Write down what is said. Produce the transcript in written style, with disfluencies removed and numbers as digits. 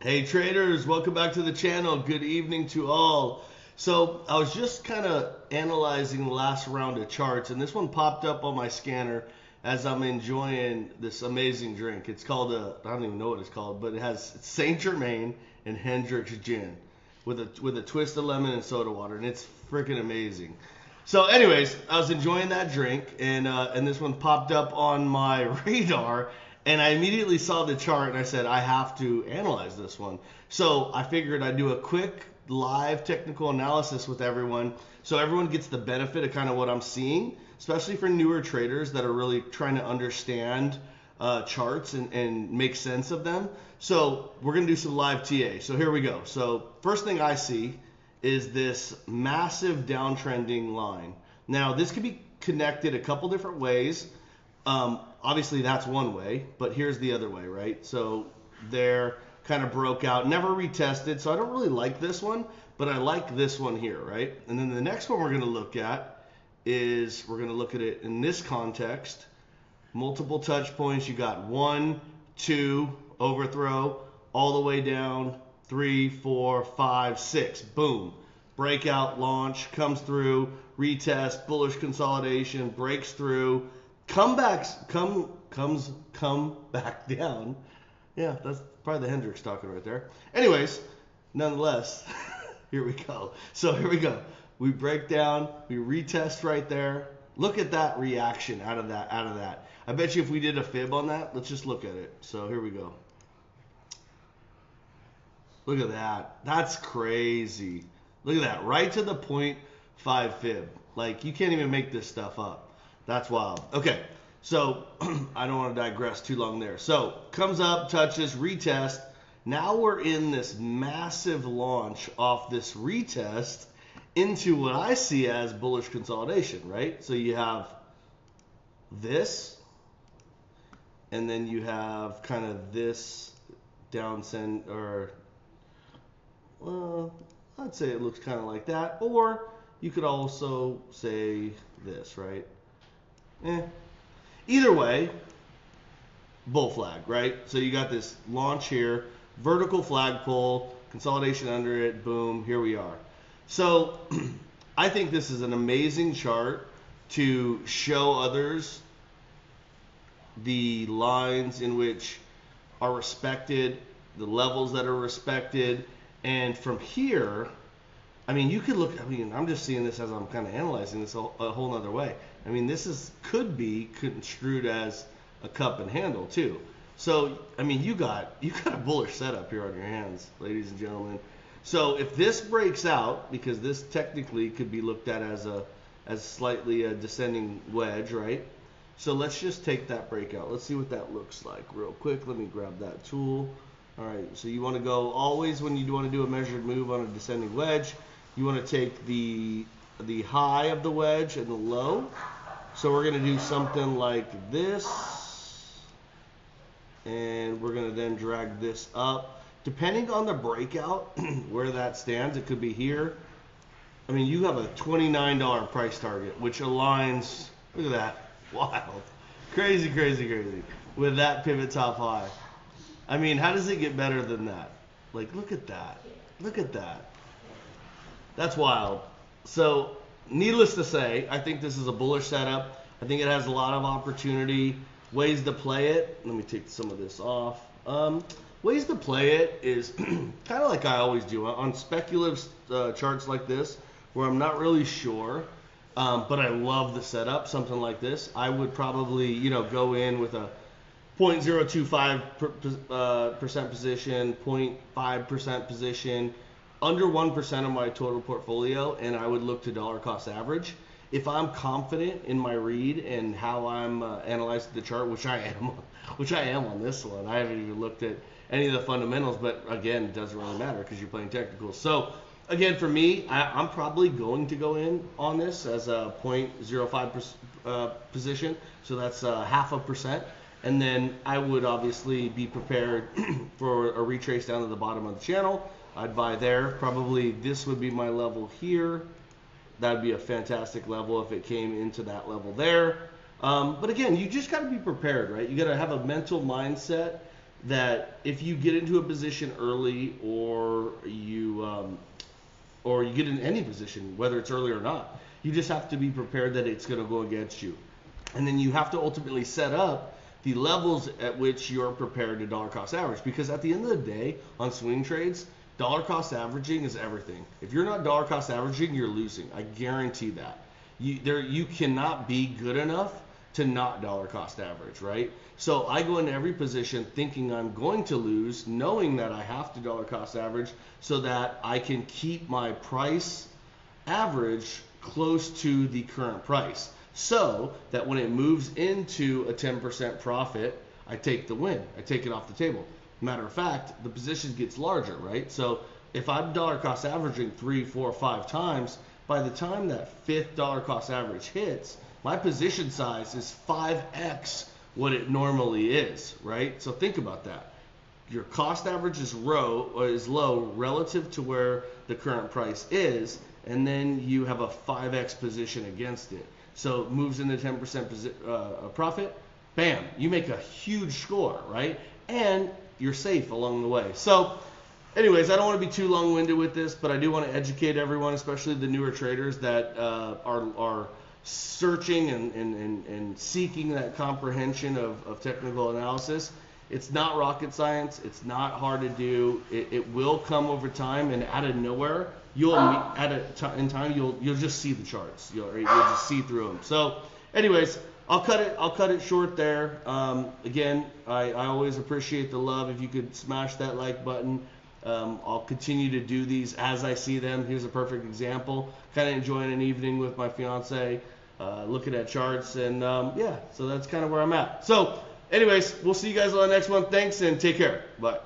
Hey traders, welcome back to the channel. Good evening to all. So I was just kind of analyzing the last round of charts, and this one popped up on my scanner as I'm enjoying this amazing drink. It's called I don't even know what it's called, but it's Saint Germain and Hendrick's gin with a twist of lemon and soda water, and it's freaking amazing. So anyways, I was enjoying that drink, and this one popped up on my radar. And I immediately saw the chart and I said, I have to analyze this one. So I figured I'd do a quick live technical analysis with everyone so everyone gets the benefit of kind of what I'm seeing, especially for newer traders that are really trying to understand charts and make sense of them. So we're going to do some live TA. So here we go. So first thing I see is this massive downtrending line. Now this could be connected a couple different ways. Obviously that's one way, but here's the other way, right? So there kind of broke out, never retested, so I don't really like this one, but I like this one here, right? And then the next one we're going to look at is, we're going to look at it in this context. Multiple touch points, you got 1, 2, overthrow, all the way down, 3, 4, 5, 6, boom. Breakout, launch, comes through, retest, bullish consolidation, breaks through, come back down. Yeah, that's probably the Hendricks talking right there. Anyways, nonetheless, here we go. So here we go. We break down, we retest right there. Look at that reaction out of that. I bet you if we did a fib on that, let's just look at it. So here we go. Look at that. That's crazy. Look at that. Right to the 0.5 fib. Like, you can't even make this stuff up. That's wild. Okay, so I don't want to digress too long there. So comes up, touches, retest. Now we're in this massive launch off this retest into what I see as bullish consolidation, right? So you have this, and then you have kind of this downsend, or well, I'd say it looks kind of like that. Or you could also say this, right? Either way, bull flag, right? So you got this launch here, vertical flagpole, consolidation under it, boom, here we are. So I think this is an amazing chart to show others the lines in which are respected, the levels that are respected, and from here, I mean, you could look, I mean, I'm just seeing this as I'm kind of analyzing this a whole nother way. I mean, this could be construed as a cup and handle too. So, I mean, you got a bullish setup here on your hands, ladies and gentlemen. So if this breaks out, because this technically could be looked at as slightly a descending wedge, right? So let's just take that breakout. Let's see what that looks like real quick. Let me grab that tool. All right, so you want to go always when you want to do a measured move on a descending wedge, you want to take the high of the wedge and the low. So we're going to do something like this, and we're going to then drag this up. Depending on the breakout, where that stands, it could be here. I mean, you have a $29 price target, which aligns, look at that, wild, crazy, with that pivot top high. I mean, how does it get better than that? Like, look at that. That's wild. So, needless to say, I think this is a bullish setup. I think it has a lot of opportunity. Ways to play it. Let me take some of this off. Ways to play it is kind of like I always do on speculative charts like this, where I'm not really sure, but I love the setup. Something like this, I would probably, go in with a 0.05% position, 0.5% position, under 1% of my total portfolio, and I would look to dollar cost average. If I'm confident in my read and how I'm analyzing the chart, which I am on this one. I haven't even looked at any of the fundamentals, but again, it doesn't really matter because you're playing technicals. So again, for me, I'm probably going to go in on this as a 0.05 position, so that's 0.5%. And then I would obviously be prepared for a retrace down to the bottom of the channel. I'd buy there. Probably this would be my level here. That would be a fantastic level if it came into that level there. But again, you just got to be prepared, right? You got to have a mental mindset that if you get into a position early, or you get in any position, whether it's early or not, you just have to be prepared that it's going to go against you. And then you have to ultimately set up the levels at which you're prepared to dollar cost average, because at the end of the day on swing trades, dollar cost averaging is everything. If you're not dollar cost averaging, you're losing. I guarantee that. You cannot be good enough to not dollar cost average, right? So I go into every position thinking I'm going to lose, knowing that I have to dollar cost average so that I can keep my price average close to the current price, so that when it moves into a 10% profit, I take the win. I take it off the table. Matter of fact, the position gets larger, right? So if I'm dollar cost averaging 3, 4, 5 times, by the time that fifth dollar cost average hits, my position size is 5x what it normally is, right? So think about that. Your cost average is low relative to where the current price is, and then you have a 5x position against it. So it moves into 10% profit, bam, you make a huge score, right? And you're safe along the way. So anyways, I don't want to be too long-winded with this, but I do want to educate everyone, especially the newer traders that are searching and seeking that comprehension of technical analysis. It's not rocket science. It's not hard to do. It will come over time, and out of nowhere, you'll just see the charts. You'll just see through them. So, anyways, I'll cut it short there. Again, I always appreciate the love. If you could smash that like button. I'll continue to do these as I see them. Here's a perfect example. Kind of enjoying an evening with my fiance, looking at charts, and yeah, so that's kind of where I'm at. So anyways, we'll see you guys on the next one. Thanks, and take care. Bye.